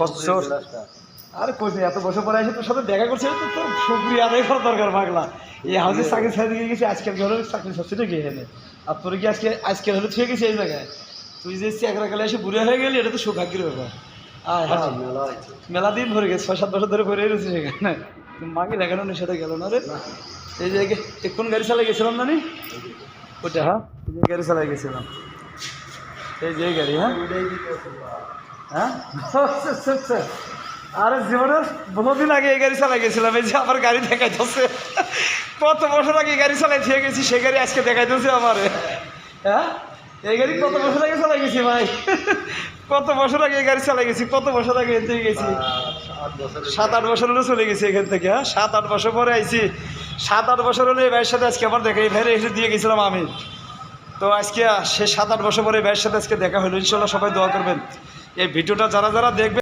খচ্চর। আরে কইছে এত বছর পরে এসে তোর সাথে দেখা করছে, তো তোর শুক্রিয়া আদায় করার দরকার পাগলা। এই হাউসের চাকরি ছেড়ে দিয়ে গেছি, আজকের ঘরে চাকরি সত্যি কি এখানে। আর তোর কি আজকে হলে থুয়ে গেছি এই জায়গায়। তুই যে চাকরা কালে এসে বুড়ে হয়ে গেলি, এটা তো সৌভাগ্যের ব্যাপার। আয় হ্যাঁ, মেলা দিন ভরে গেছে, 6-7 বছর ধরে ভরে রয়েছে সেখানে। মাকে দেখানো নেই, সেটা গেল না রে। এই যে কোন গাড়ি চালাই গেছিলাম না নি ওটা, হ্যাঁ এই যে গাড়ি চালাই গেছিলাম, এই যে গাড়ি। হ্যাঁ হ্যাঁ আরে জীবনের বহুদিন আগে এই গাড়ি চালাই গেছিলাম। এই যে আমার গাড়ি দেখাইতেছে, কত বছর আগে এই গাড়ি চালাই দিয়ে গেছি, সেই গাড়ি আজকে দেখাইতেছে আমারে। হ্যাঁ এই গাড়ি কত বছর আগে চালাই গেছি ভাই, কত বছর আগে এই গাড়ি চালাই গেছি, কত বছর আগে এখান থেকে গেছি। 7-8 বছর হলে চলে গেছি এখান থেকে। হ্যাঁ 7-8 বছর পরে আইছি, 7-8 বছর হলে এই ভাইয়ের সাথে আজকে আমার দেখা, এই ভাইয়ের এসে দিয়ে গেছিলাম আমি। তো আজকে সে 7-8 বছর পরে এই ভাইয়ের সাথে আজকে দেখা হলো। ইনশাল্লাহ সবাই দোয়া করবেন। এই ভিডিওটা যারা যারা দেখবে